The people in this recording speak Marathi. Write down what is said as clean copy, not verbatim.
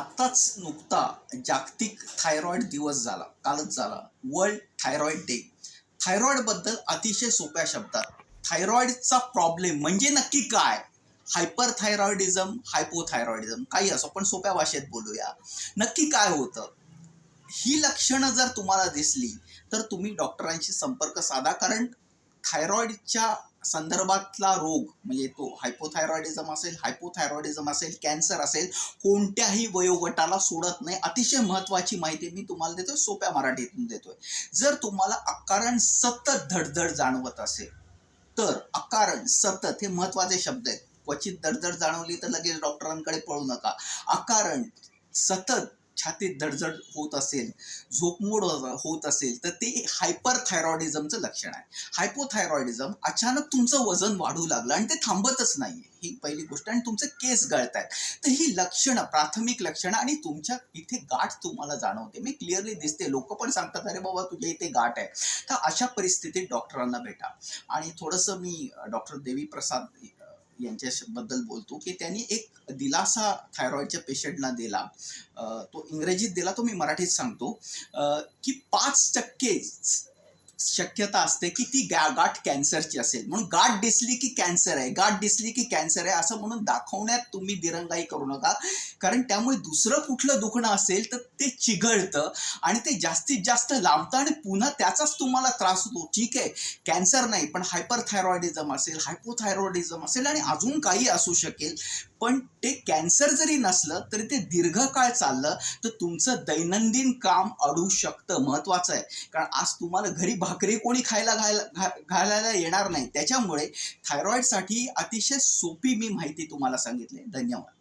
आताच नुकता जागतिक थायरॉइड दिवस झाला, कालच झाला, वर्ल्ड थायरॉइड डे. थायरॉइडबद्दल अतिशय सोप्या शब्दात, थायरॉइडचा प्रॉब्लेम म्हणजे नक्की काय, हायपरथायरॉइडिझम, हायपोथायरॉइडिझम, काही असो पण सोप्या भाषेत बोलूया. नक्की काय होतं, ही लक्षणं जर तुम्हाला दिसली तर तुम्ही डॉक्टरांशी संपर्क साधा. कारण थायरॉइडच्या संदर्भातला रोग म्हणजे तो हायपोथायरॉइडिझम असेल, हायपोथायरॉइडिझम असेल, कॅन्सर असेल, कोणत्याही वयोगटाला सोडत नाही. अतिशय महत्त्वाची माहिती मी तुम्हाला देतोय, सोप्या मराठीतून देतोय. जर तुम्हाला अकारण सतत धडधड जाणवत असेल तर, अकारण सतत हे महत्त्वाचे शब्द आहेत. क्वचित धडधड जाणवली तर लगेच डॉक्टरांकडे पळू नका. अकारण सतत छातीत धडधड होत असेल, झोपमोड होत असेल तर ते हायपरथायरॉइडिझमचं लक्षण आहे. हायपोथायरॉइडिझम अचानक तुमचं वजन वाढू लागलं आणि ते थांबतच नाहीये, ही पहिली गोष्ट. आणि तुमचे केस गळतायत, तर ही लक्षणं, प्राथमिक लक्षणं. आणि तुमच्या इथे गाठ तुम्हाला जाणवते, मी क्लिअरली दिसते, लोक पण सांगतात अरे बाबा तुझ्या इथे गाठ आहे. तर अशा परिस्थितीत डॉक्टरांना भेटा. आणि थोडंसं मी डॉक्टर देवी प्रसाद यांच्याबद्दल बोलतो की त्यांनी एक दिलासा थायरॉइडच्या पेशंटला दिला. तो इंग्रजीत दिला, तो मी मराठीत सांगतो. की 5% शक्यता असते की ती गाठ कॅन्सरची असेल. म्हणून गाठ दिसली की कॅन्सर आहे, गाठ दिसली की कॅन्सर आहे असं म्हणून दाखवण्यात तुम्ही दिरंगाई करू नका. कारण त्यामुळे दुसरं कुठलं दुखणं असेल तर ते चिघळतं आणि ते जास्तीत जास्त लांबतं आणि पुन्हा त्याचाच तुम्हाला त्रास होतो. ठीक आहे, कॅन्सर नाही पण हायपरथायरॉइडिझम असेल, हायपोथायरॉइडिझम असेल आणि अजून काही असू शकेल. पण ते कॅन्सर जरी नसलं तरी ते दीर्घकाळ चाललं तर तुमचं दैनंदिन काम अडू शकतं. महत्त्वाचं आहे, कारण आज तुम्हाला घरी भाकरी कोणी घालायला येणार नाही. त्याच्यामुळे थायरॉइडसाठी अतिशय सोपी मी माहिती तुम्हाला सांगितली. धन्यवाद.